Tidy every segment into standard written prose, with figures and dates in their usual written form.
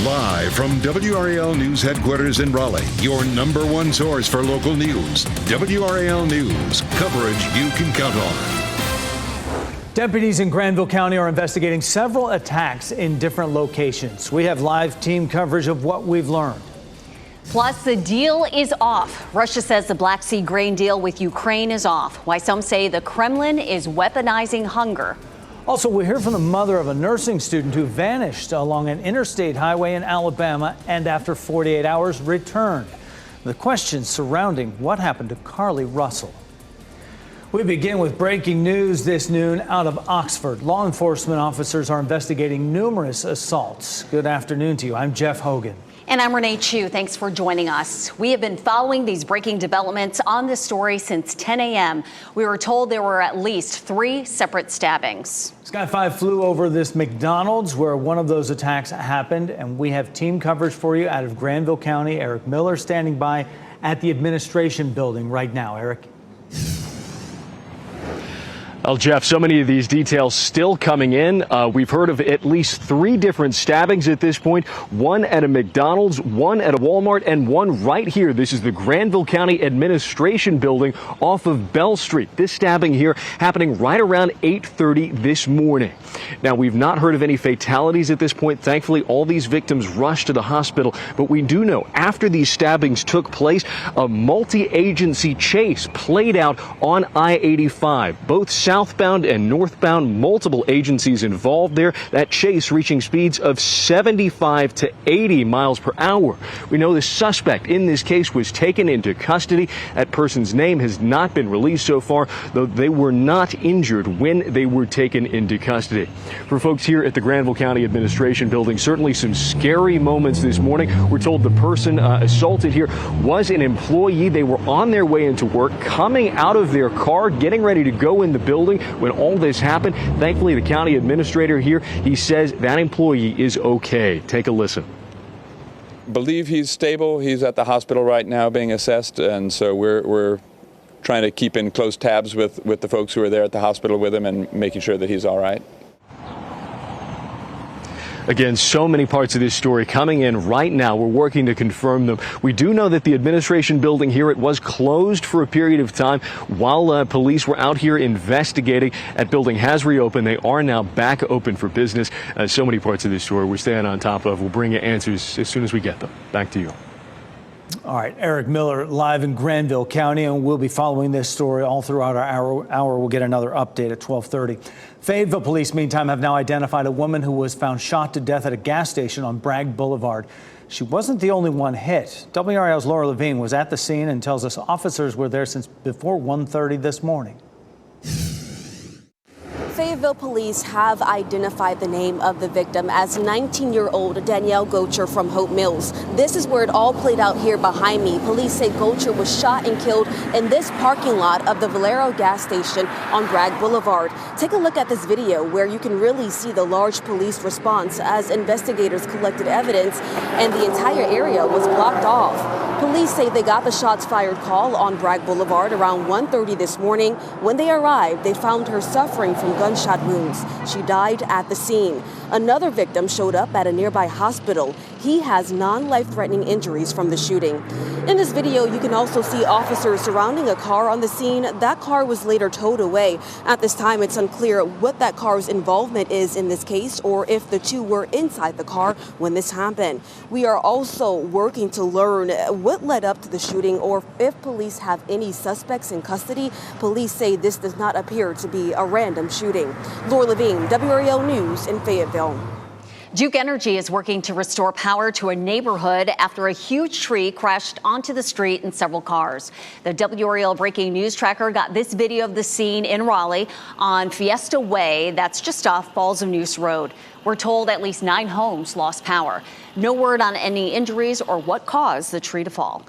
Live from WRAL News Headquarters in Raleigh, your number one source for local news. WRAL News, coverage you can count on. Deputies in Granville County are investigating several attacks in different locations. We have live team coverage of what we've learned. Plus, the deal is off. Russia says the Black Sea grain deal with Ukraine is off. Why some say the Kremlin is weaponizing hunger. Also, we hear from the mother of a nursing student who vanished along an interstate highway in Alabama and after 48 hours returned. The questions surrounding what happened to Carly Russell. We begin with breaking news this noon out of Oxford. Law enforcement officers are investigating numerous assaults. Good afternoon to you. I'm Jeff Hogan. And I'm Renee Chu. Thanks for joining us. We have been following these breaking developments on this story since 10 a.m. We were told there were at least 3 separate stabbings. Sky 5 flew over this McDonald's where one of those attacks happened, and we have team coverage for you out of Granville County. Eric Miller standing by at the administration building right now. Eric. Well, Jeff, so many of these details still coming in. We've heard of at least 3 different stabbings at this point. One at a McDonald's, one at a Walmart, and one right here. This is the Granville County Administration Building off of Bell Street. This stabbing here happening right around 8:30 this morning. Now, we've not heard of any fatalities at this point. Thankfully, all these victims rushed to the hospital. But we do know after these stabbings took place, a multi-agency chase played out on I-85. Both southbound and northbound, multiple agencies involved there. That chase reaching speeds of 75 to 80 miles per hour. We know the suspect in this case was taken into custody. That person's name has not been released so far, though they were not injured when they were taken into custody. For folks here at the Granville County Administration Building, certainly some scary moments this morning. We're told the person assaulted here was an employee. They were on their way into work, coming out of their car, getting ready to go in the building when all this happened. Thankfully, the county administrator here, he says that employee is okay. Take a listen. Believe he's stable. He's at the hospital right now being assessed, and so we're trying to keep in close tabs with the folks who are there at the hospital with him and making sure that he's all right. Again, so many parts of this story coming in right now. We're working to confirm them. We do know that the administration building here, it was closed for a period of time while police were out here investigating. That building has reopened. They are now back open for business. So many parts of this story we're staying on top of. We'll bring you answers as soon as we get them. Back to you. All right, Eric Miller live in Granville County, and we'll be following this story all throughout our hour. We'll get another update at 12:30. Fayetteville police, meantime, have now identified a woman who was found shot to death at a gas station on Bragg Boulevard. She wasn't the only one hit. WRAL's Laura Levine was at the scene and tells us officers were there since before 1:30 this morning. Fayetteville police have identified the name of the victim as 19-year-old Danielle Gocher from Hope Mills. This is where it all played out here behind me. Police say Gocher was shot and killed in this parking lot of the Valero gas station on Bragg Boulevard. Take a look at this video where you can really see the large police response as investigators collected evidence and the entire area was blocked off. Police say they got the shots fired call on Bragg Boulevard around 1:30 this morning. When they arrived, they found her suffering from gunshot wounds. She died at the scene. Another victim showed up at a nearby hospital. He has non-life-threatening injuries from the shooting. In this video, you can also see officers surrounding a car on the scene. That car was later towed away. At this time, it's unclear what that car's involvement is in this case or if the two were inside the car when this happened. We are also working to learn what led up to the shooting or if police have any suspects in custody. Police say this does not appear to be a random shooting. Laura Levine, WRAL News in Fayetteville. Duke Energy is working to restore power to a neighborhood after a huge tree crashed onto the street and several cars. The WRAL Breaking News Tracker got this video of the scene in Raleigh on Fiesta Way. That's just off Falls of Neuse Road. We're told at least 9 homes lost power. No word on any injuries or what caused the tree to fall.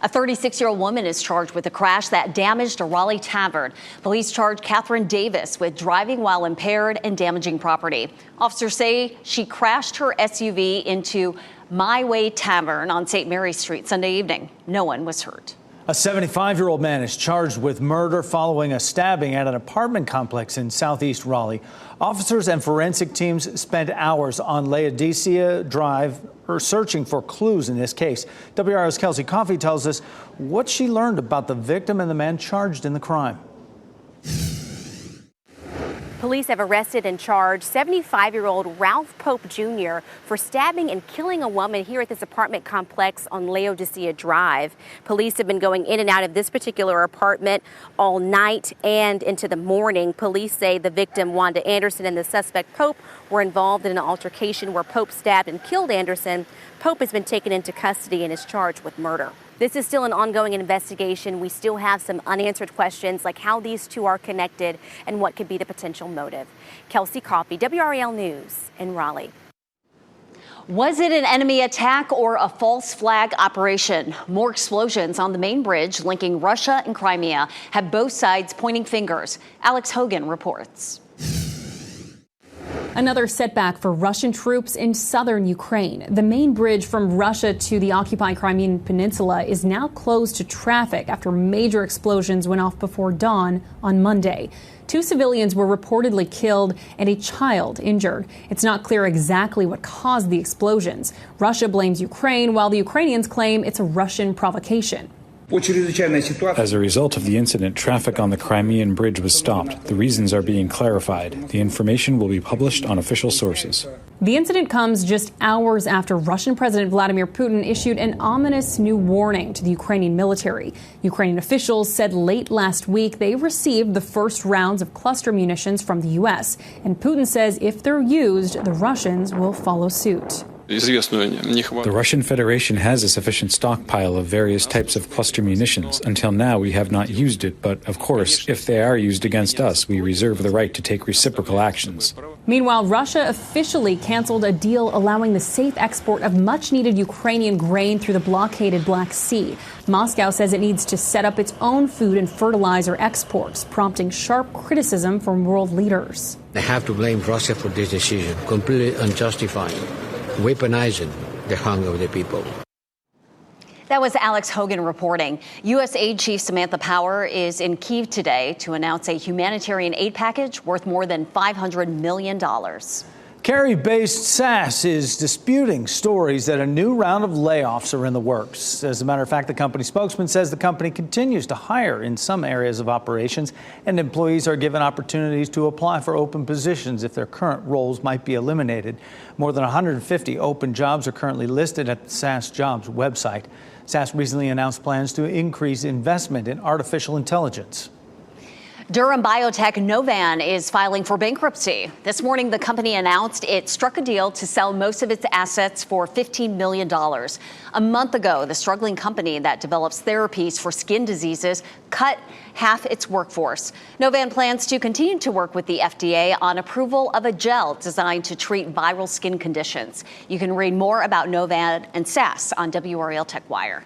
A 36-year-old woman is charged with a crash that damaged a Raleigh tavern. Police charge Catherine Davis with driving while impaired and damaging property. Officers say she crashed her SUV into My Way Tavern on St. Mary Street Sunday evening. No one was hurt. A 75-year-old man is charged with murder following a stabbing at an apartment complex in southeast Raleigh. Officers and forensic teams spent hours on Laodicea Drive searching for clues in this case. WRAL's Kelsey Coffey tells us what she learned about the victim and the man charged in the crime. Police have arrested and charged 75-year-old Ralph Pope Jr. for stabbing and killing a woman here at this apartment complex on Laodicea Drive. Police have been going in and out of this particular apartment all night and into the morning. Police say the victim, Wanda Anderson, and the suspect Pope were involved in an altercation where Pope stabbed and killed Anderson. Pope has been taken into custody and is charged with murder. This is still an ongoing investigation. We still have some unanswered questions like how these two are connected and what could be the potential motive. Kelsey Coffey, WRAL News in Raleigh. Was it an enemy attack or a false flag operation? More explosions on the main bridge linking Russia and Crimea have both sides pointing fingers. Alex Hogan reports. Another setback for Russian troops in southern Ukraine. The main bridge from Russia to the occupied Crimean Peninsula is now closed to traffic after major explosions went off before dawn on Monday. 2 civilians were reportedly killed and a child injured. It's not clear exactly what caused the explosions. Russia blames Ukraine, while the Ukrainians claim it's a Russian provocation. As a result of the incident, traffic on the Crimean Bridge was stopped. The reasons are being clarified. The information will be published on official sources. The incident comes just hours after Russian President Vladimir Putin issued an ominous new warning to the Ukrainian military. Ukrainian officials said late last week they received the first rounds of cluster munitions from the U.S. And Putin says if they're used, the Russians will follow suit. The Russian Federation has a sufficient stockpile of various types of cluster munitions. Until now, we have not used it, but of course, if they are used against us, we reserve the right to take reciprocal actions. Meanwhile, Russia officially canceled a deal allowing the safe export of much-needed Ukrainian grain through the blockaded Black Sea. Moscow says it needs to set up its own food and fertilizer exports, prompting sharp criticism from world leaders. They have to blame Russia for this decision, completely unjustified, weaponizing the hunger of the people. That was Alex Hogan reporting. U.S. Aid Chief Samantha Power is in Kyiv today to announce a humanitarian aid package worth more than $500 million. Cary-based SAS is disputing stories that a new round of layoffs are in the works. As a matter of fact, the company spokesman says the company continues to hire in some areas of operations, and employees are given opportunities to apply for open positions if their current roles might be eliminated. More than 150 open jobs are currently listed at the SAS Jobs website. SAS recently announced plans to increase investment in artificial intelligence. Durham biotech Novan is filing for bankruptcy. This morning, the company announced it struck a deal to sell most of its assets for $15 million. A month ago, the struggling company that develops therapies for skin diseases cut half its workforce. Novan plans to continue to work with the FDA on approval of a gel designed to treat viral skin conditions. You can read more about Novan and SAS on WRAL TechWire.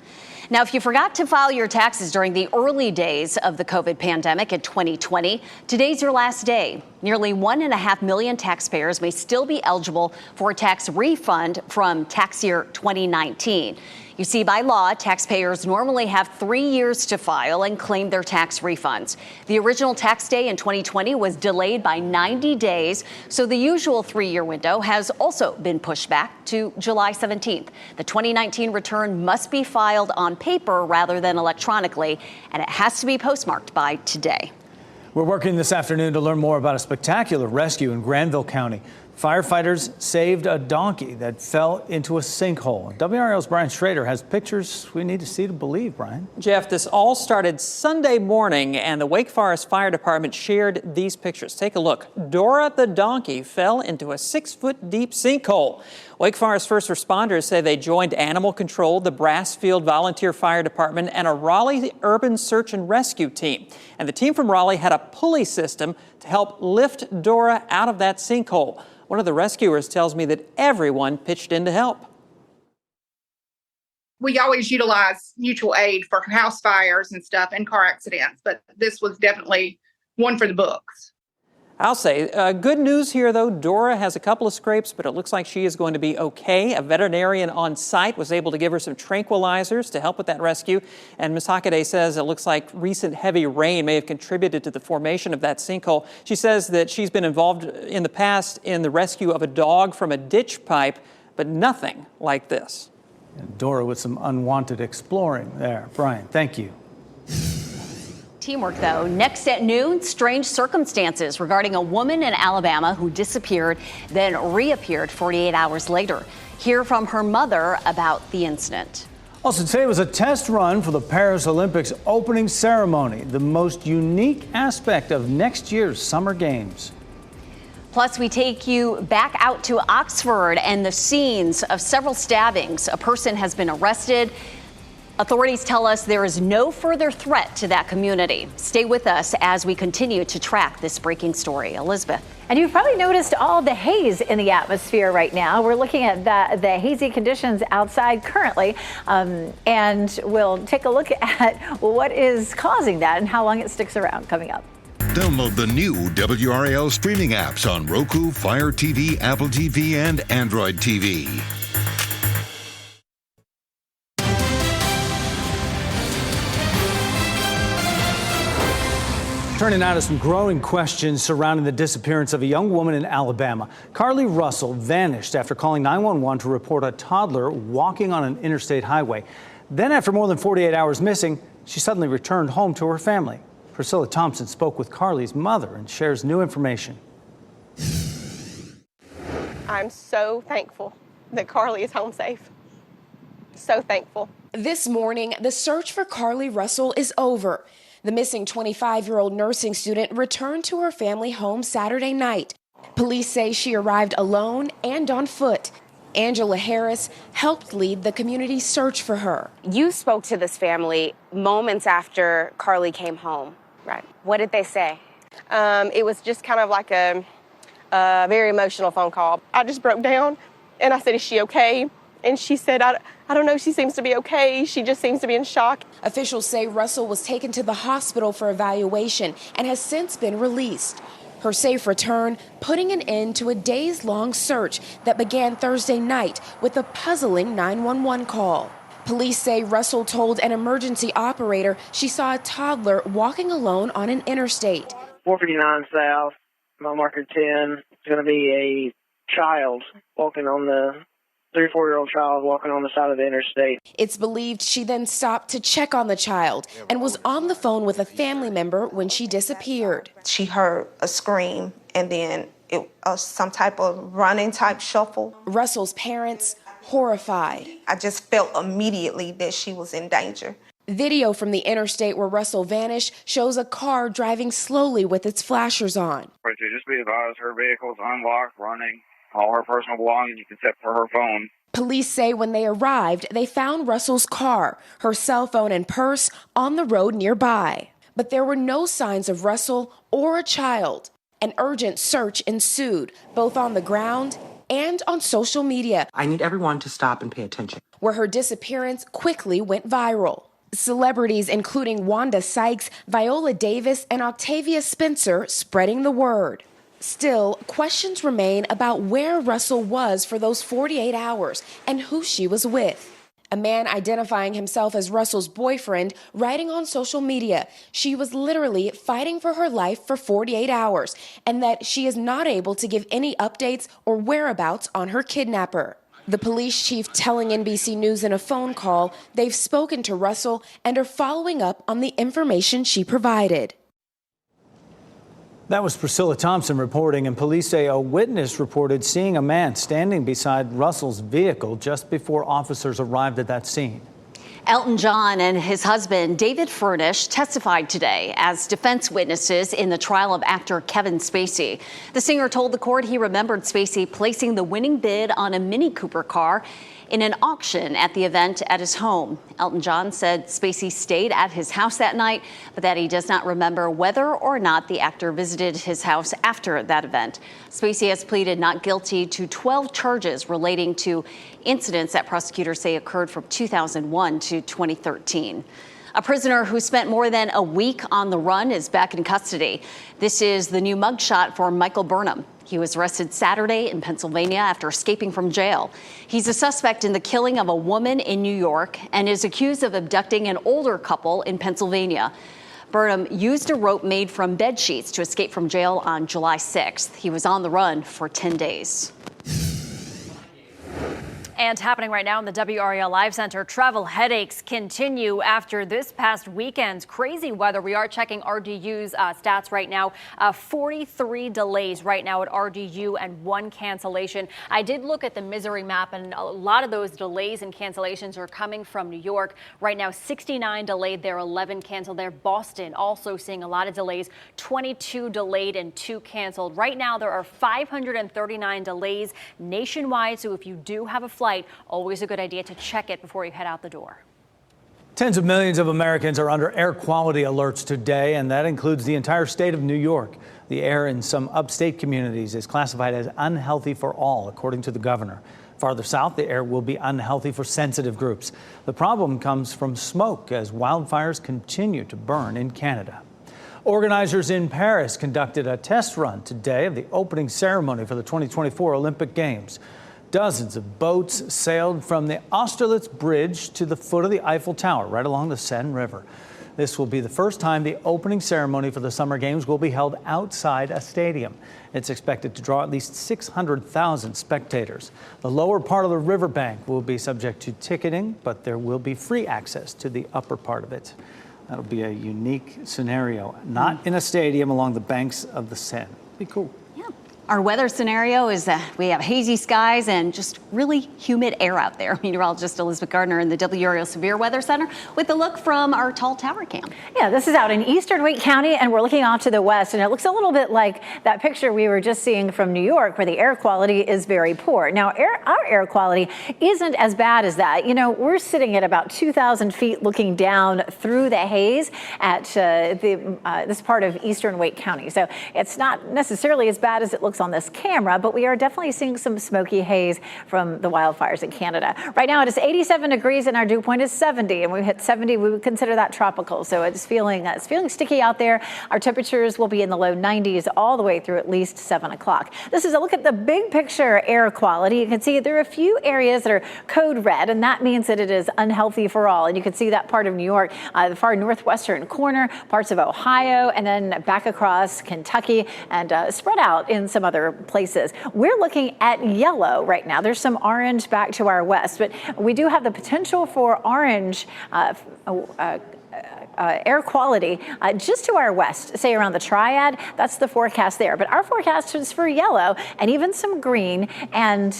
Now, if you forgot to file your taxes during the early days of the COVID pandemic in 2020, today's your last day. Nearly 1.5 million taxpayers may still be eligible for a tax refund from tax year 2019. You see, by law, taxpayers normally have 3 years to file and claim their tax refunds. The original tax day in 2020 was delayed by 90 days, so the usual 3-year window has also been pushed back to July 17th. The 2019 return must be filed on paper rather than electronically, and it has to be postmarked by today. We're working this afternoon to learn more about a spectacular rescue in Granville County. Firefighters saved a donkey that fell into a sinkhole. WRAL's Brian Schrader has pictures we need to see to believe, Brian. Jeff, this all started Sunday morning, and the Wake Forest Fire Department shared these pictures. Take a look. Dora the donkey fell into a 6-foot deep sinkhole. Wake Forest first responders say they joined Animal Control, the Brassfield Volunteer Fire Department, and a Raleigh Urban Search and Rescue team. And the team from Raleigh had a pulley system to help lift Dora out of that sinkhole. One of the rescuers tells me that everyone pitched in to help. We always utilize mutual aid for house fires and stuff and car accidents, but this was definitely one for the books. I'll say. Good news here, though. Dora has a couple of scrapes, but it looks like she is going to be okay. A veterinarian on site was able to give her some tranquilizers to help with that rescue. And Ms. Hockaday says it looks like recent heavy rain may have contributed to the formation of that sinkhole. She says that she's been involved in the past in the rescue of a dog from a ditch pipe, but nothing like this. And Dora with some unwanted exploring there. Brian, thank you. Teamwork, though. Next at noon, strange circumstances regarding a woman in Alabama who disappeared, then reappeared 48 hours later. Hear from her mother about the incident. Also, today was a test run for the Paris Olympics opening ceremony, the most unique aspect of next year's Summer Games. Plus, we take you back out to Oxford and the scenes of several stabbings. A person has been arrested. Authorities tell us there is no further threat to that community. Stay with us as we continue to track this breaking story. Elizabeth. And you've probably noticed all the haze in the atmosphere right now. We're looking at the hazy conditions outside currently, and we'll take a look at what is causing that and how long it sticks around coming up. Download the new WRAL streaming apps on Roku, Fire TV, Apple TV, and Android TV. Turning now to some growing questions surrounding the disappearance of a young woman in Alabama. Carly Russell vanished after calling 911 to report a toddler walking on an interstate highway. Then, after more than 48 hours missing, she suddenly returned home to her family. Priscilla Thompson spoke with Carly's mother and shares new information. I'm so thankful that Carly is home safe. So thankful. This morning, the search for Carly Russell is over. The missing 25-year-old nursing student returned to her family home Saturday night. Police say she arrived alone and on foot. Angela Harris helped lead the community search for her. You spoke to this family moments after Carly came home. Right. What did they say? It was just kind of like a very emotional phone call. I just broke down and I said, "Is she okay?" And she said, I don't know, she seems to be okay. She just seems to be in shock. Officials say Russell was taken to the hospital for evaluation and has since been released. Her safe return putting an end to a days-long search that began Thursday night with a puzzling 911 call. Police say Russell told an emergency operator she saw a toddler walking alone on an interstate. 459 South, mile marker 10. It's going to be a child walking on the 3 or 4-year-old child walking on the side of the interstate. It's believed she then stopped to check on the child and was on the phone with a family member when she disappeared. She heard a scream and then some type of running type shuffle. Russell's parents horrified. I just felt immediately that she was in danger. Video from the interstate where Russell vanished shows a car driving slowly with its flashers on. Just be advised, her vehicle is unlocked, running. All her personal belongings except for her phone. Police say when they arrived, they found Russell's car, her cell phone and purse on the road nearby. But there were no signs of Russell or a child. An urgent search ensued, both on the ground and on social media. I need everyone to stop and pay attention. Where her disappearance quickly went viral. Celebrities including Wanda Sykes, Viola Davis, and Octavia Spencer spreading the word. Still, questions remain about where Russell was for those 48 hours and who she was with. A man identifying himself as Russell's boyfriend writing on social media she was literally fighting for her life for 48 hours and that she is not able to give any updates or whereabouts on her kidnapper. The police chief telling NBC News in a phone call they've spoken to Russell and are following up on the information she provided. That was Priscilla Thompson reporting, and police say a witness reported seeing a man standing beside Russell's vehicle just before officers arrived at that scene. Elton John and his husband, David Furnish, testified today as defense witnesses in the trial of actor Kevin Spacey. The singer told the court he remembered Spacey placing the winning bid on a Mini Cooper car in an auction at the event at his home. Elton John said Spacey stayed at his house that night, but that he does not remember whether or not the actor visited his house after that event. Spacey has pleaded not guilty to 12 charges relating to incidents that prosecutors say occurred from 2001 to 2013. A prisoner who spent more than a week on the run is back in custody. This is the new mugshot for Michael Burnham. He was arrested Saturday in Pennsylvania after escaping from jail. He's a suspect in the killing of a woman in New York and is accused of abducting an older couple in Pennsylvania. Burnham used a rope made from bed sheets to escape from jail on July 6th. He was on the run for 10 days. And happening right now in the WRAL Live Center, travel headaches continue after this past weekend's crazy weather. We are checking RDU's stats right now. 43 delays right now at RDU and 1 cancellation. I did look at the misery map, and a lot of those delays and cancellations are coming from New York. Right now, 69 delayed there, 11 canceled there. Boston also seeing a lot of delays, 22 delayed and 2 canceled. Right now, there are 539 delays nationwide. So if you do have a flight, always a good idea to check it before you head out the door. Tens of millions of Americans are under air quality alerts today, and that includes the entire state of New York. The air in some upstate communities is classified as unhealthy for all, according to the governor. Farther south, the air will be unhealthy for sensitive groups. The problem comes from smoke as wildfires continue to burn in Canada. Organizers in Paris conducted a test run today of the opening ceremony for the 2024 Olympic Games. Dozens of boats sailed from the Austerlitz Bridge to the foot of the Eiffel Tower, right along the Seine River. This will be the first time the opening ceremony for the Summer Games will be held outside a stadium. It's expected to draw at least 600,000 spectators. The lower part of the riverbank will be subject to ticketing, but there will be free access to the upper part of it. That'll be a unique scenario, not in a stadium along the banks of the Seine. Be cool. Our weather scenario is that we have hazy skies and just really humid air out there. Meteorologist Elizabeth Gardner in the WRAL Severe Weather Center with a look from our tall tower cam. Yeah, this is out in eastern Wake County, and we're looking off to the west, and it looks a little bit like that picture we were just seeing from New York, where the air quality is very poor. Now, our air quality isn't as bad as that. You know, we're sitting at about 2,000 feet looking down through the haze at this part of eastern Wake County. So it's not necessarily as bad as it looks on this camera, but we are definitely seeing some smoky haze from the wildfires in Canada. Right now it is 87 degrees and our dew point is 70, and we hit 70, we would consider that tropical. So it's feeling sticky out there. Our temperatures will be in the low 90s all the way through at least 7 o'clock. This is a look at the big picture air quality. You can see there are a few areas that are code red, and that means that it is unhealthy for all. And you can see that part of New York, the far northwestern corner, parts of Ohio, and then back across Kentucky, and spread out in some other places. We're looking at yellow right now. There's some orange back to our west, but we do have the potential for orange air quality just to our west, say around the Triad. That's the forecast there. But our forecast is for yellow and even some green. And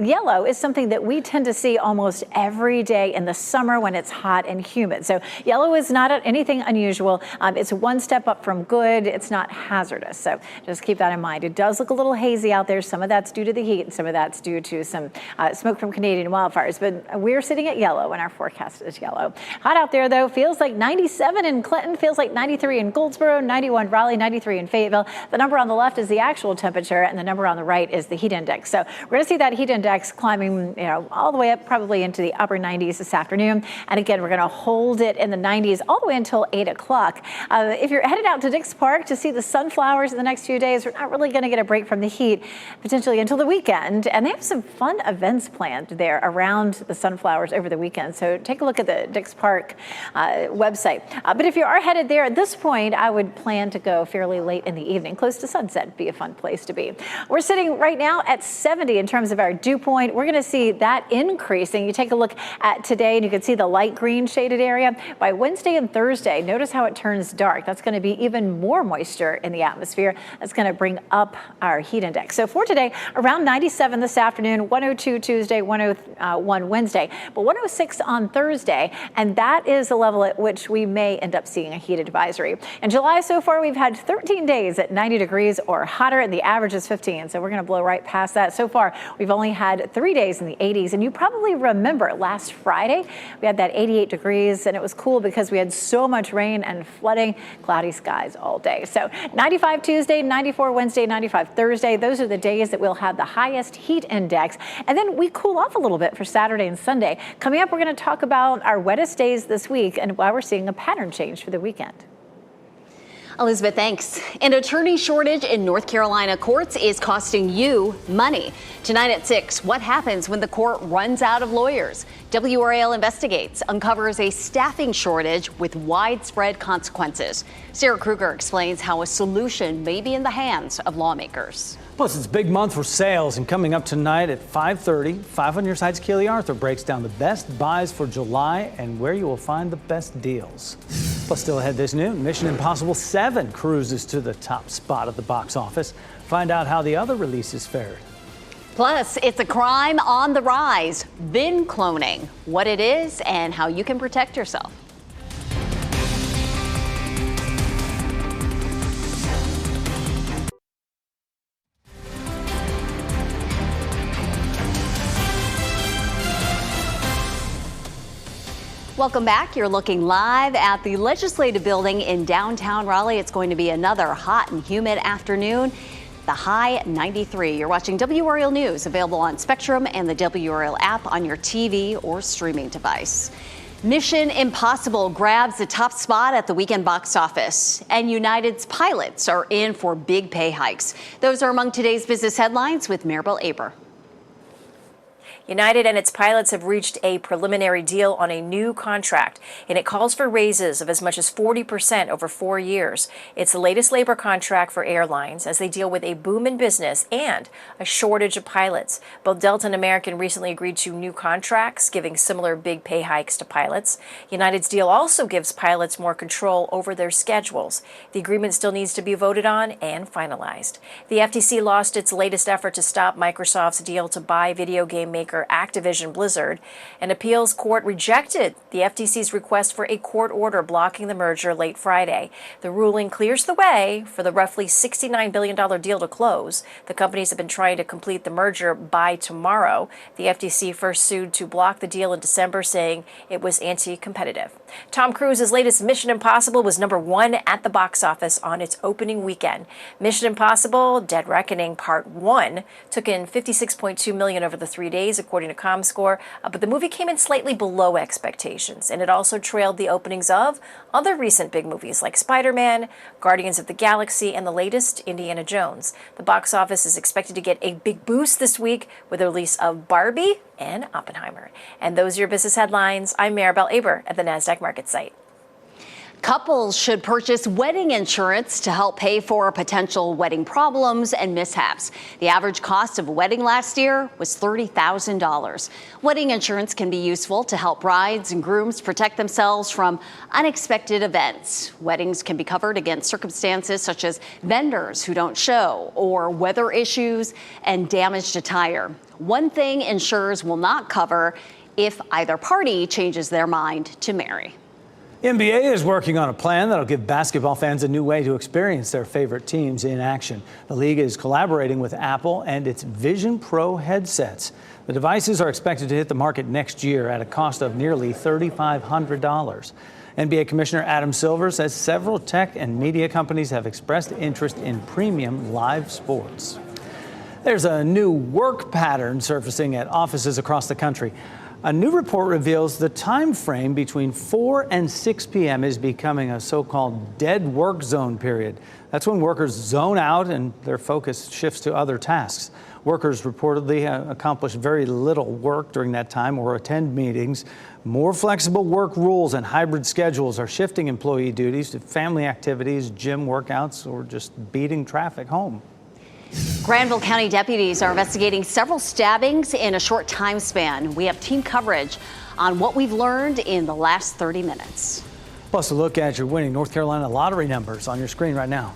yellow is something that we tend to see almost every day in the summer when it's hot and humid. So yellow is not anything unusual. It's one step up from good. It's not hazardous. So just keep that in mind. It does look a little hazy out there. Some of that's due to the heat and some of that's due to some smoke from Canadian wildfires. But we're sitting at yellow and our forecast is yellow. Hot out there though. Feels like 97 in Clinton, feels like 93 in Goldsboro, 91 Raleigh, 93 in Fayetteville. The number on the left is the actual temperature, and the number on the right is the heat index. So we're going to see that heat index climbing, all the way up probably into the upper 90s this afternoon. And again, we're going to hold it in the 90s all the way until 8 o'clock. If you're headed out to Dix Park to see the sunflowers in the next few days, we're not really going to get a break from the heat potentially until the weekend. And they have some fun events planned there around the sunflowers over the weekend. So take a look at the Dix Park website. But if you are headed there at this point, I would plan to go fairly late in the evening, close to sunset. Be a fun place to be. We're sitting right now at 70 in terms of our dew point. We're going to see that increasing. You take a look at today and you can see the light green shaded area. By Wednesday and Thursday, notice how it turns dark. That's going to be even more moisture in the atmosphere. That's going to bring up our heat index. So for today, around 97 this afternoon, 102 Tuesday, 101 Wednesday, but 106 on Thursday. And that is the level at which we may end up seeing a heat advisory. In July so far, we've had 13 days at 90 degrees or hotter, and the average is 15. So we're going to blow right past that. So far, we've only had 3 days in the 80s. And you probably remember last Friday, we had that 88 degrees, and it was cool because we had so much rain and flooding, cloudy skies all day. So 95 Tuesday, 94 Wednesday, 95 Thursday. Those are the days that we'll have the highest heat index. And then we cool off a little bit for Saturday and Sunday. Coming up, we're going to talk about our wettest days this week and why we're seeing a pattern pattern change for the weekend. Elizabeth, thanks. An attorney shortage in North Carolina courts is costing you money. Tonight at 6, what happens when the court runs out of lawyers? WRAL investigates, uncovers a staffing shortage with widespread consequences. Sarah Kruger explains how a solution may be in the hands of lawmakers. Plus, it's a big month for sales, and coming up tonight at 5:30, 5 on Your Side's Keely Arthur breaks down the best buys for July and where you will find the best deals. Plus, still ahead this noon, Mission Impossible 7 cruises to the top spot at the box office. Find out how the other releases fared. Plus, it's a crime on the rise, VIN cloning, what it is and how you can protect yourself. Welcome back. You're looking live at the Legislative Building in downtown Raleigh. It's going to be another hot and humid afternoon. The high 93. You're watching WRAL News, available on Spectrum and the WRAL app on your TV or streaming device. Mission Impossible grabs the top spot at the weekend box office, and United's pilots are in for big pay hikes. Those are among today's business headlines with Maribel Aber. United and its pilots have reached a preliminary deal on a new contract, and it calls for raises of as much as 40% over 4 years. It's the latest labor contract for airlines as they deal with a boom in business and a shortage of pilots. Both Delta and American recently agreed to new contracts, giving similar big pay hikes to pilots. United's deal also gives pilots more control over their schedules. The agreement still needs to be voted on and finalized. The FTC lost its latest effort to stop Microsoft's deal to buy video game maker Activision Blizzard. An appeals court rejected the FTC's request for a court order blocking the merger late Friday. The ruling clears the way for the roughly $69 billion deal to close. The companies have been trying to complete the merger by tomorrow. The FTC first sued to block the deal in December, saying it was anti-competitive. Tom Cruise's latest Mission Impossible was #1 at the box office on its opening weekend. Mission Impossible Dead Reckoning Part 1 took in $56.2 million over the 3 days, according to ComScore, but the movie came in slightly below expectations, and it also trailed the openings of other recent big movies like Spider-Man, Guardians of the Galaxy, and the latest Indiana Jones. The box office is expected to get a big boost this week with the release of Barbie and Oppenheimer. And those are your business headlines. I'm Maribel Aber at the NASDAQ Market Site. Couples should purchase wedding insurance to help pay for potential wedding problems and mishaps. The average cost of a wedding last year was $30,000. Wedding insurance can be useful to help brides and grooms protect themselves from unexpected events. Weddings can be covered against circumstances such as vendors who don't show or weather issues and damaged attire. One thing insurers will not cover if either party changes their mind to marry. NBA is working on a plan that'll give basketball fans a new way to experience their favorite teams in action. The league is collaborating with Apple and its Vision Pro headsets. The devices are expected to hit the market next year at a cost of nearly $3,500. NBA Commissioner Adam Silver says several tech and media companies have expressed interest in premium live sports. There's a new work pattern surfacing at offices across the country. A new report reveals the time frame between 4 and 6 p.m. is becoming a so-called dead work zone period. That's when workers zone out and their focus shifts to other tasks. Workers reportedly accomplish very little work during that time or attend meetings. More flexible work rules and hybrid schedules are shifting employee duties to family activities, gym workouts, or just beating traffic home. Granville County deputies are investigating several stabbings in a short time span. We have team coverage on what we've learned in the last 30 minutes. Plus a look at your winning North Carolina lottery numbers on your screen right now.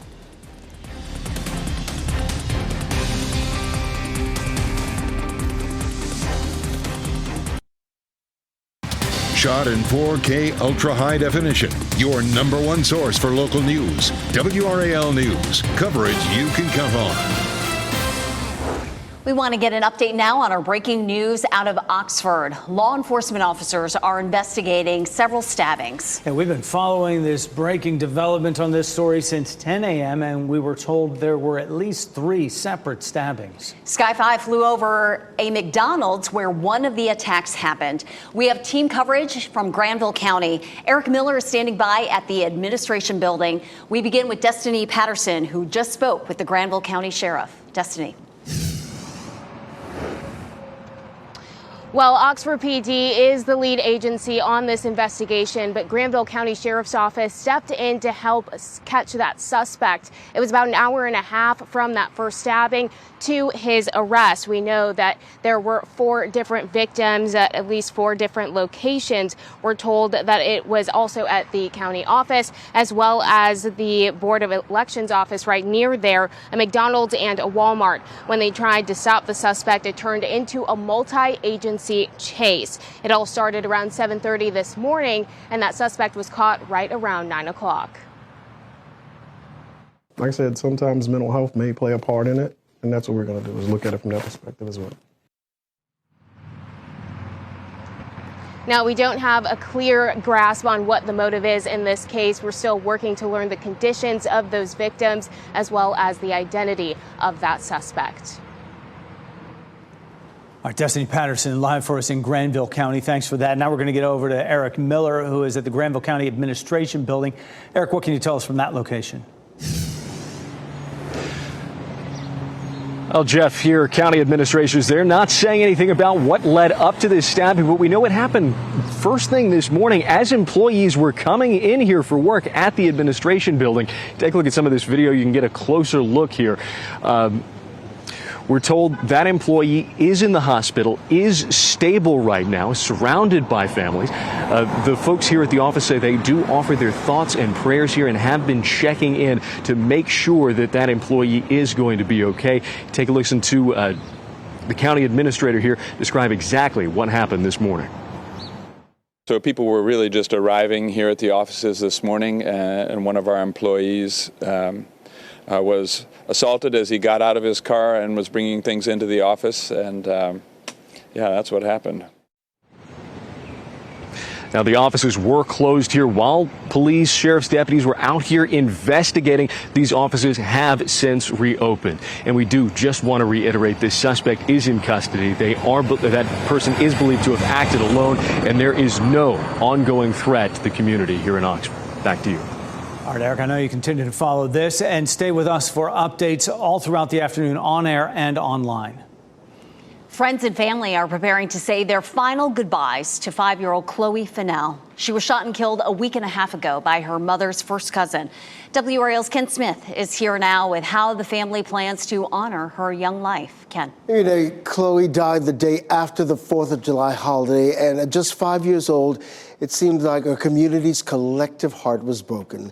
Shot in 4K ultra high definition. Your #1 source for local news. WRAL News. Coverage you can count on. We want to get an update now on our breaking news out of Oxford. Law enforcement officers are investigating several stabbings. And we've been following this breaking development on this story since 10 a.m. and we were told there were at least 3 separate stabbings. Sky 5 flew over a McDonald's where one of the attacks happened. We have team coverage from Granville County. Eric Miller is standing by at the administration building. We begin with Destiny Patterson, who just spoke with the Granville County Sheriff. Destiny. Well, Oxford PD is the lead agency on this investigation, but Granville County Sheriff's Office stepped in to help catch that suspect. It was about an hour and a half from that first stabbing to his arrest. We know that there were 4 different victims at least 4 different locations. We're told that it was also at the county office as well as the Board of Elections office right near there, a McDonald's and a Walmart. When they tried to stop the suspect, it turned into a multi-agency chase. It all started around 7:30 this morning, and that suspect was caught right around 9 o'clock. Like I said, sometimes mental health may play a part in it, and that's what we're going to do, is look at it from that perspective as well. Now, we don't have a clear grasp on what the motive is in this case. We're still working to learn the conditions of those victims as well as the identity of that suspect. All right, Destiny Patterson live for us in Granville County. Thanks for that. Now we're going to get over to Eric Miller, who is at the Granville County Administration Building. Eric, what can you tell us from that location? Well, Jeff, here, county administrators, they're not saying anything about what led up to this stabbing, but we know it happened first thing this morning as employees were coming in here for work at the administration building. Take a look at some of this video. You can get a closer look here. We're told that employee is in the hospital, is stable right now, surrounded by families. The folks here at the office say they do offer their thoughts and prayers here and have been checking in to make sure that that employee is going to be okay. Take a listen to the county administrator here describe exactly what happened this morning. So people were really just arriving here at the offices this morning, and one of our employees was assaulted as he got out of his car and was bringing things into the office, and yeah, that's what happened. Now, the offices were closed here while police, sheriff's deputies were out here investigating. These offices have since reopened. And we do just want to reiterate this suspect is in custody. That person is believed to have acted alone, and there is no ongoing threat to the community here in Oxford. Back to you. All right, Eric, I know you continue to follow this and stay with us for updates all throughout the afternoon on air and online. Friends and family are preparing to say their final goodbyes to 5-year-old Chloe Fennell. She was shot and killed a week and a half ago by her mother's first cousin. WRAL's Ken Smith is here now with how the family plans to honor her young life. Ken. Chloe died the day after the 4th of July holiday, and at just 5 years old, it seemed like our community's collective heart was broken.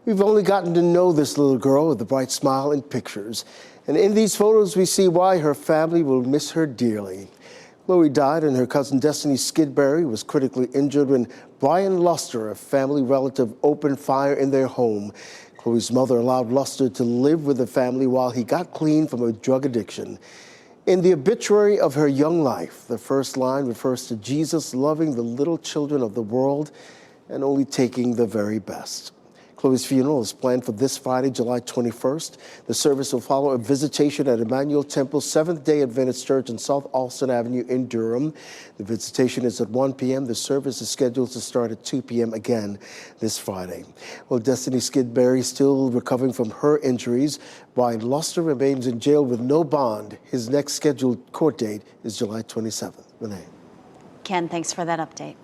We've only gotten to know this little girl with a bright smile in pictures. And in these photos, we see why her family will miss her dearly. Chloe died, and her cousin Destiny Skidberry was critically injured when Brian Luster, a family relative, opened fire in their home. Chloe's mother allowed Luster to live with the family while he got clean from a drug addiction. In the obituary of her young life, the first line refers to Jesus loving the little children of the world and only taking the very best. Chloe's funeral is planned for this Friday, July 21st. The service will follow a visitation at Emmanuel Temple Seventh-day Adventist Church on South Alston Avenue in Durham. The visitation is at 1 p.m. The service is scheduled to start at 2 p.m. again this Friday. Well, Destiny Skidberry still recovering from her injuries. Brian Luster remains in jail with no bond. His next scheduled court date is July 27th. Renee. Ken, thanks for that update.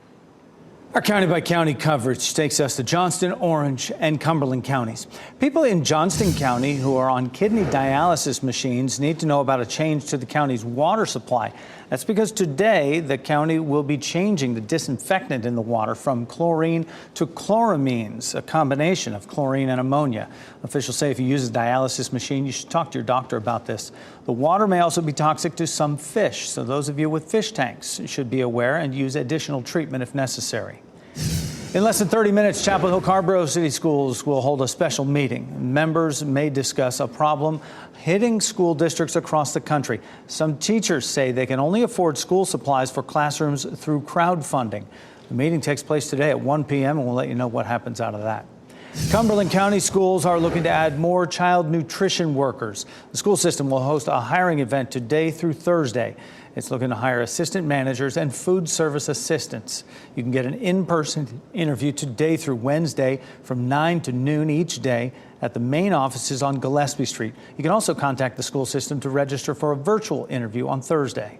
Our county-by-county coverage takes us to Johnston, Orange, and Cumberland counties. People in Johnston County who are on kidney dialysis machines need to know about a change to the county's water supply. That's because today the county will be changing the disinfectant in the water from chlorine to chloramines, a combination of chlorine and ammonia. Officials say if you use a dialysis machine, you should talk to your doctor about this. The water may also be toxic to some fish, so those of you with fish tanks should be aware and use additional treatment if necessary. In less than 30 minutes, Chapel Hill Carborough City Schools will hold a special meeting. Members may discuss a problem hitting school districts across the country. Some teachers say they can only afford school supplies for classrooms through crowdfunding. The meeting takes place today at 1 p.m. and we'll let you know what happens out of that. Cumberland County schools are looking to add more child nutrition workers. The school system will host a hiring event today through Thursday. It's looking to hire assistant managers and food service assistants. You can get an in-person interview today through Wednesday from 9 to noon each day at the main offices on Gillespie Street. You can also contact the school system to register for a virtual interview on Thursday.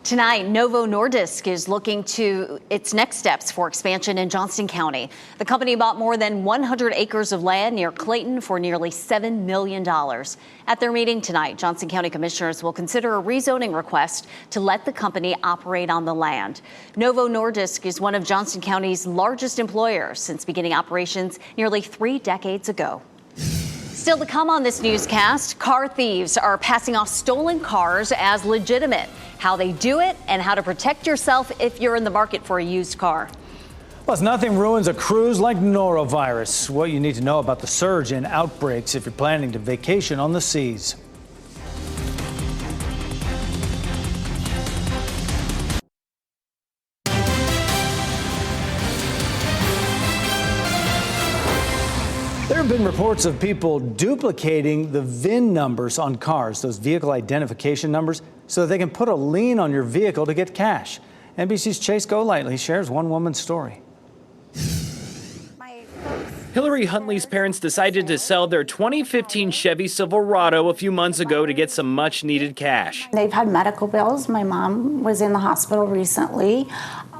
Tonight, Novo Nordisk is looking to its next steps for expansion in Johnston County. The company bought more than 100 acres of land near Clayton for nearly $7 million. At their meeting tonight, Johnston County commissioners will consider a rezoning request to let the company operate on the land. Novo Nordisk is one of Johnston County's largest employers since beginning operations nearly 3 decades ago. Still to come on this newscast, car thieves are passing off stolen cars as legitimate. How they do it and how to protect yourself if you're in the market for a used car. Plus, nothing ruins a cruise like norovirus. What you need to know about the surge in outbreaks if you're planning to vacation on the seas. There have been reports of people duplicating the VIN numbers on cars, those vehicle identification numbers, so that they can put a lien on your vehicle to get cash. NBC's Chase Golightly shares one woman's story. Hillary Huntley's parents decided to sell their 2015 Chevy Silverado a few months ago to get some much-needed cash. They've had medical bills. My mom was in the hospital recently.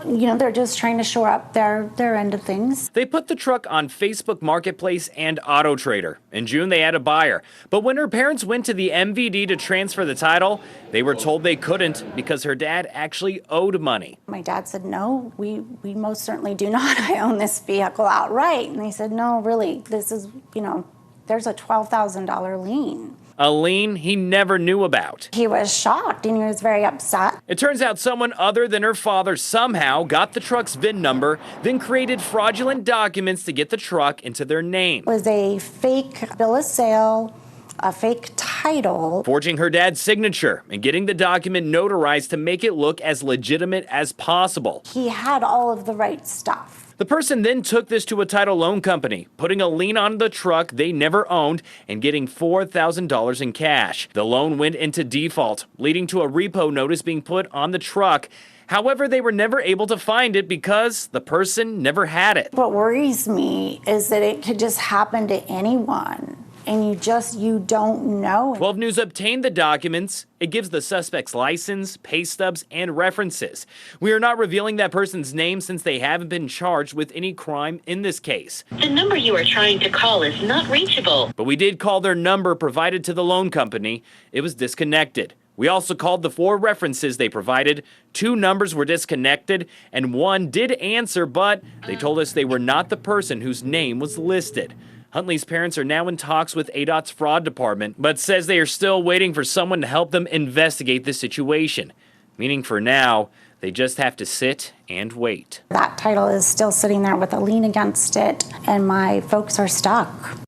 You know, they're just trying to shore up their end of things. They put the truck on Facebook Marketplace and Auto Trader. In June, they had a buyer. But when her parents went to the MVD to transfer the title, they were told they couldn't because her dad actually owed money. My dad said, no, we most certainly do not. I own this vehicle outright. And they said, no, really, this is, you know, there's a $12,000 lien. A lien he never knew about. He was shocked and he was very upset. It turns out someone other than her father somehow got the truck's VIN number, then created fraudulent documents to get the truck into their name. It was a fake bill of sale, a fake title. Forging her dad's signature and getting the document notarized to make it look as legitimate as possible. He had all of the right stuff. The person then took this to a title loan company, putting a lien on the truck they never owned and getting $4,000 in cash. The loan went into default, leading to a repo notice being put on the truck. However, they were never able to find it because the person never had it. What worries me is that it could just happen to anyone. And you don't know. 12 News obtained the documents. It gives the suspect's license, pay stubs, and references. We are not revealing that person's name since they haven't been charged with any crime in this case. The number you are trying to call is not reachable. But we did call their number provided to the loan company. It was disconnected. We also called the 4 references they provided. 2 numbers were disconnected, and 1 did answer, but they told us they were not the person whose name was listed. Huntley's parents are now in talks with ADOT's fraud department, but says they are still waiting for someone to help them investigate the situation. Meaning for now, they just have to sit and wait. That title is still sitting there with a lien against it, and my folks are stuck.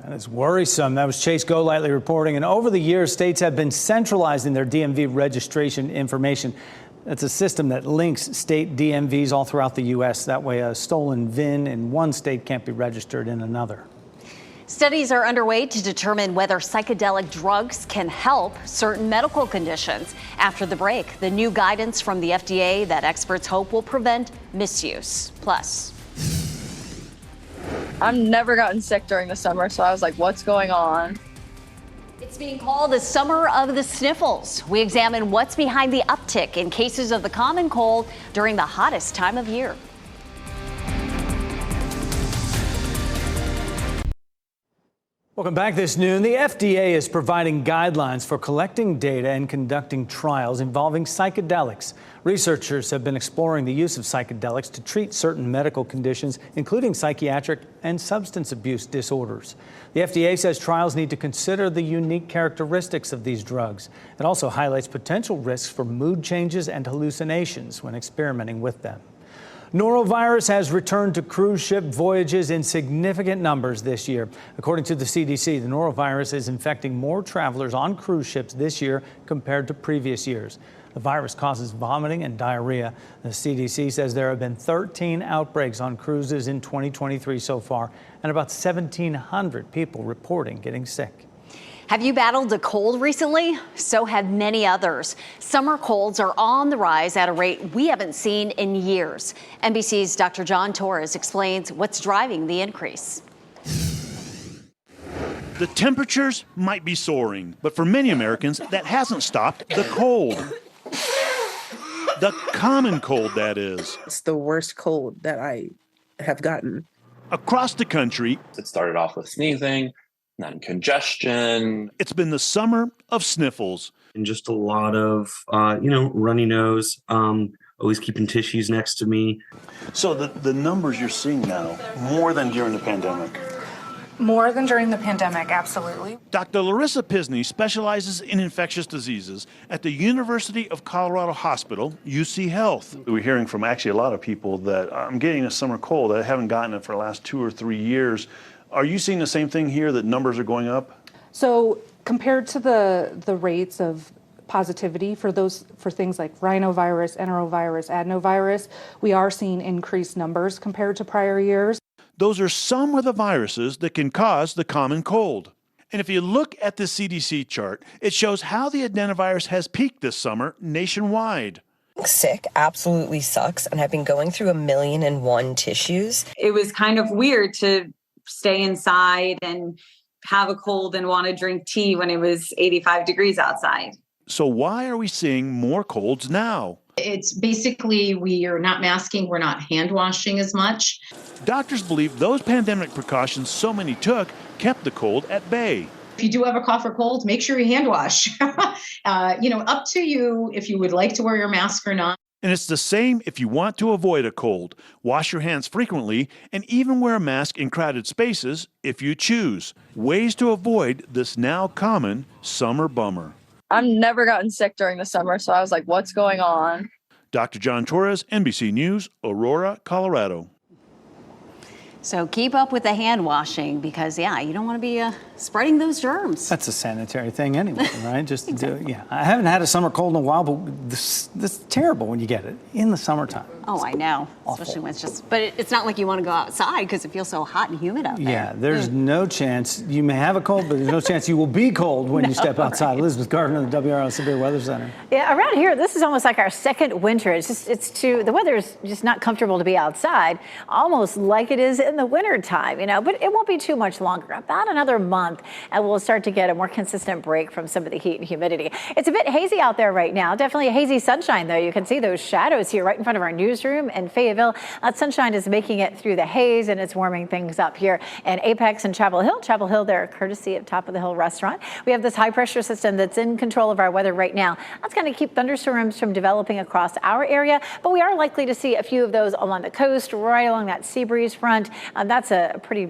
That is worrisome. That was Chase Golightly reporting. And over the years, states have been centralizing their DMV registration information. It's a system that links state DMVs all throughout the U.S. That way, a stolen VIN in one state can't be registered in another. Studies are underway to determine whether psychedelic drugs can help certain medical conditions. After the break, the new guidance from the FDA that experts hope will prevent misuse. Plus, I've never gotten sick during the summer, so I was like, what's going on? it's being called the summer of the sniffles. We examine what's behind the uptick in cases of the common cold during the hottest time of year. Welcome back this noon. The FDA is providing guidelines for collecting data and conducting trials involving psychedelics. Researchers have been exploring the use of psychedelics to treat certain medical conditions, including psychiatric and substance abuse disorders. The FDA says trials need to consider the unique characteristics of these drugs. It also highlights potential risks for mood changes and hallucinations when experimenting with them. Norovirus has returned to cruise ship voyages in significant numbers this year. According to the CDC, the norovirus is infecting more travelers on cruise ships this year compared to previous years. The virus causes vomiting and diarrhea. The CDC says there have been 13 outbreaks on cruises in 2023 so far, and about 1,700 people reporting getting sick. Have you battled a cold recently? So have many others. Summer colds are on the rise at a rate we haven't seen in years. NBC's Dr. John Torres explains what's driving the increase. The temperatures might be soaring, but for many Americans, that hasn't stopped the cold. The common cold, that is. It's the worst cold that I have gotten. Across the country, it started off with sneezing, then congestion. It's been the summer of sniffles. And just a lot of, runny nose, always keeping tissues next to me. So the numbers you're seeing now, more than during the pandemic? More than during the pandemic, absolutely. Dr. Larissa Pisney specializes in infectious diseases at the University of Colorado Hospital, UC Health. We're hearing from actually a lot of people that I'm getting a summer cold. I haven't gotten it for the last 2 or 3 years. Are you seeing the same thing here, that numbers are going up? So compared to the rates of positivity for things like rhinovirus, enterovirus, adenovirus, we are seeing increased numbers compared to prior years. Those are some of the viruses that can cause the common cold. And if you look at the CDC chart, it shows how the adenovirus has peaked this summer nationwide. Sick absolutely sucks, and I've been going through 1,000,001 tissues. It was kind of weird to stay inside and have a cold and want to drink tea when it was 85 degrees outside. So why are we seeing more colds now? It's basically we are not masking, we're not hand washing as much. Doctors believe those pandemic precautions so many took kept the cold at bay. If you do have a cough or cold, make sure you hand wash. Up to you if you would like to wear your mask or not. And it's the same if you want to avoid a cold. Wash your hands frequently and even wear a mask in crowded spaces if you choose. Ways to avoid this now common summer bummer. I've never gotten sick during the summer, so I was like, what's going on? Dr. John Torres, NBC News, Aurora, Colorado. So keep up with the hand washing because, you don't want to be spreading those germs. That's a sanitary thing anyway, right? Just exactly. I haven't had a summer cold in a while, but this is terrible when you get it in the summertime. Oh, I know. Awful. Especially when it's just, but it's not like you want to go outside because it feels so hot and humid out there. Yeah, there's no chance. You may have a cold, but there's no chance you will be cold when you step outside. Right. Elizabeth Gardner, the WRAL Severe Weather Center. Yeah, around here, this is almost like our second winter. The weather is just not comfortable to be outside, almost like it is in the winter time, but it won't be too much longer, about another month, and we'll start to get a more consistent break from some of the heat and humidity. It's a bit hazy out there right now, definitely a hazy sunshine though. You can see those shadows here right in front of our newsroom in Fayetteville. That sunshine is making it through the haze and it's warming things up here in Apex and Chapel Hill. Chapel Hill, they're courtesy of Top of the Hill Restaurant. We have this high pressure system that's in control of our weather right now. That's going to keep thunderstorms from developing across our area, but we are likely to see a few of those along the coast, right along that sea breeze front. That's a pretty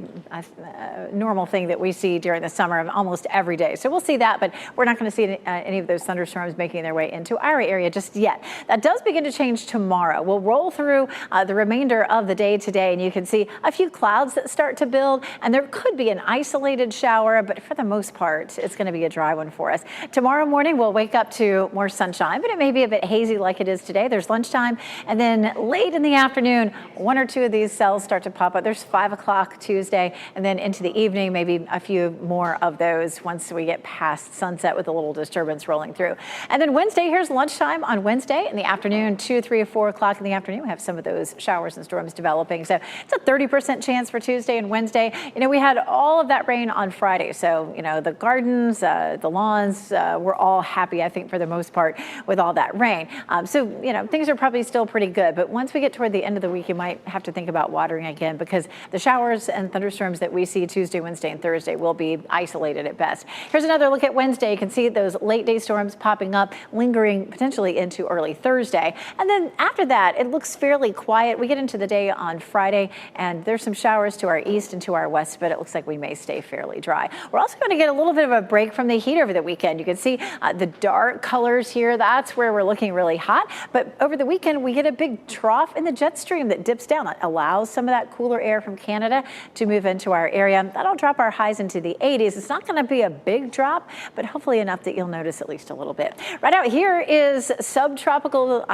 normal thing that we see during the summer almost every day. So we'll see that, but we're not going to see any of those thunderstorms making their way into our area just yet. That does begin to change tomorrow. We'll roll through the remainder of the day today, and you can see a few clouds that start to build, and there could be an isolated shower, but for the most part, it's going to be a dry one for us. Tomorrow morning, we'll wake up to more sunshine, but it may be a bit hazy like it is today. There's lunchtime, and then late in the afternoon, 1 or 2 of these cells start to pop up. There's 5 o'clock Tuesday, and then into the evening, maybe a few more of those once we get past sunset with a little disturbance rolling through. And then Wednesday, here's lunchtime on Wednesday in the afternoon, 2, 3, or 4 o'clock in the afternoon. We have some of those showers and storms developing. So it's a 30% chance for Tuesday and Wednesday. We had all of that rain on Friday. So, the gardens, the lawns, we're all happy, I think, for the most part with all that rain. So, things are probably still pretty good. But once we get toward the end of the week, you might have to think about watering again because because the showers and thunderstorms that we see Tuesday, Wednesday, and Thursday will be isolated at best. Here's another look at Wednesday. You can see those late day storms popping up, lingering potentially into early Thursday. And then after that, it looks fairly quiet. We get into the day on Friday, and there's some showers to our east and to our west, but it looks like we may stay fairly dry. We're also going to get a little bit of a break from the heat over the weekend. You can see the dark colors here. That's where we're looking really hot. But over the weekend, we get a big trough in the jet stream that dips down. That allows some of that cooler air from Canada to move into our area. That'll drop our highs into the 80s. It's not going to be a big drop, but hopefully enough that you'll notice at least a little bit. Right out here is subtropical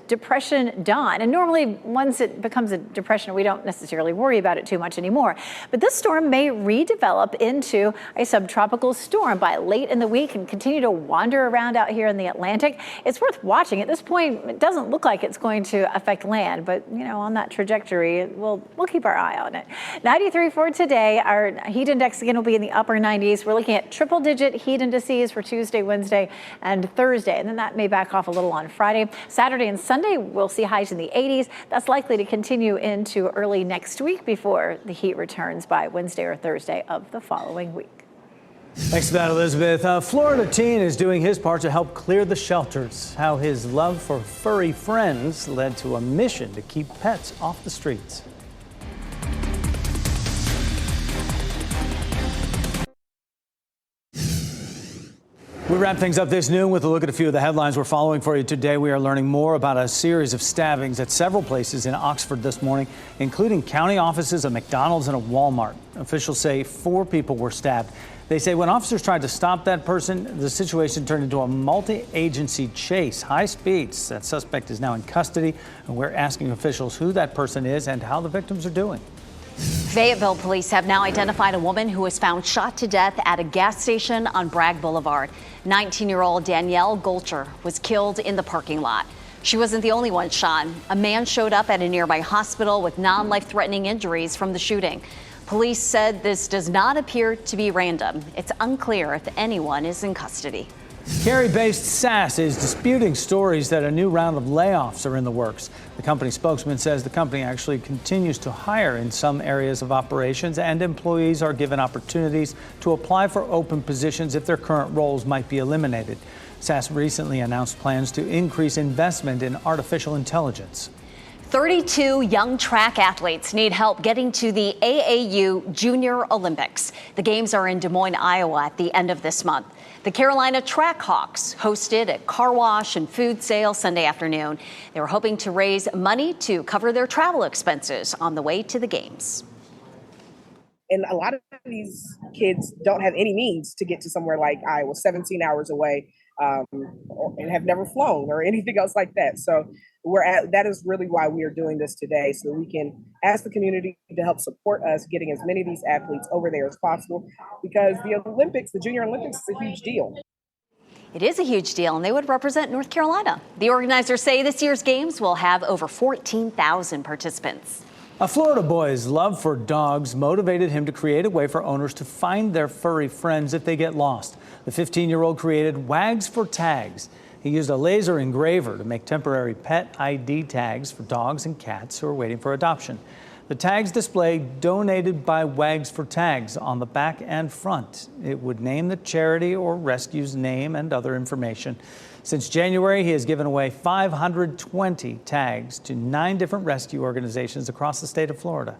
depression Don. And normally once it becomes a depression, we don't necessarily worry about it too much anymore. But this storm may redevelop into a subtropical storm by late in the week and continue to wander around out here in the Atlantic. It's worth watching. At this point, it doesn't look like it's going to affect land, but you know, on that trajectory, we'll keep our eye on it. 93 for today. Our heat index again will be in the upper 90s. We're looking at triple-digit heat indices for Tuesday, Wednesday, and Thursday, and then that may back off a little on Friday. Saturday and Sunday, we'll see highs in the 80s. That's likely to continue into early next week before the heat returns by Wednesday or Thursday of the following week. Thanks for that, Elizabeth. A Florida teen is doing his part to help clear the shelters. How his love for furry friends led to a mission to keep pets off the streets. We wrap things up this noon with a look at a few of the headlines we're following for you today. We are learning more about a series of stabbings at several places in Oxford this morning, including county offices, a McDonald's, and a Walmart. Officials say 4 people were stabbed. They say when officers tried to stop that person, the situation turned into a multi-agency chase, high speeds. That suspect is now in custody, and we're asking officials who that person is and how the victims are doing. Fayetteville police have now identified a woman who was found shot to death at a gas station on Bragg Boulevard. 19-year-old Danielle Golcher was killed in the parking lot. She wasn't the only one shot. A man showed up at a nearby hospital with non-life-threatening injuries from the shooting. Police said this does not appear to be random. It's unclear if anyone is in custody. Cary-based SAS is disputing stories that a new round of layoffs are in the works. The company spokesman says the company actually continues to hire in some areas of operations, and employees are given opportunities to apply for open positions if their current roles might be eliminated. SAS recently announced plans to increase investment in artificial intelligence. 32 young track athletes need help getting to the AAU Junior Olympics. The games are in Des Moines, Iowa at the end of this month. The Carolina Track Hawks hosted a car wash and food sale Sunday afternoon. They were hoping to raise money to cover their travel expenses on the way to the games. And a lot of these kids don't have any means to get to somewhere like Iowa, 17 hours away, and have never flown or anything else like that. So that is really why we are doing this today, so we can ask the community to help support us getting as many of these athletes over there as possible, because the Olympics, the Junior Olympics, is a huge deal. It is a huge deal, and they would represent North Carolina. The organizers say this year's games will have over 14,000 participants. A Florida boy's love for dogs motivated him to create a way for owners to find their furry friends if they get lost. The 15-year-old created Wags for Tags. He used a laser engraver to make temporary pet ID tags for dogs and cats who are waiting for adoption. The tags display donated by Wags for Tags on the back and front. It would name the charity or rescue's name and other information. Since January, he has given away 520 tags to 9 different rescue organizations across the state of Florida.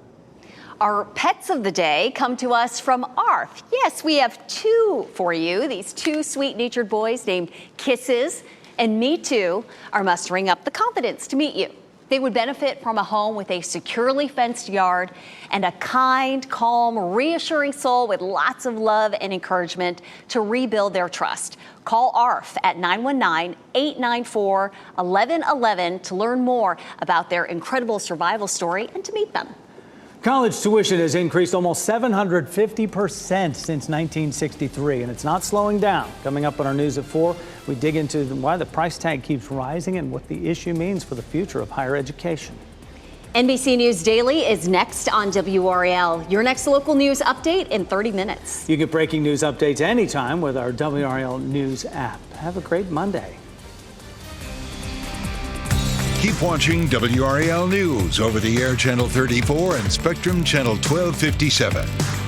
Our pets of the day come to us from ARF. Yes, we have 2 for you. These 2 sweet-natured boys named Kisses and Me Too are mustering up the confidence to meet you. They would benefit from a home with a securely fenced yard and a kind, calm, reassuring soul with lots of love and encouragement to rebuild their trust. Call ARF at 919-894-1111 to learn more about their incredible survival story and to meet them. College tuition has increased almost 750% since 1963, and it's not slowing down. Coming up on our News at 4, we dig into why the price tag keeps rising and what the issue means for the future of higher education. NBC News Daily is next on WRAL. Your next local news update in 30 minutes. You get breaking news updates anytime with our WRAL News app. Have a great Monday. Keep watching WRAL News over the air Channel 34 and Spectrum Channel 1257.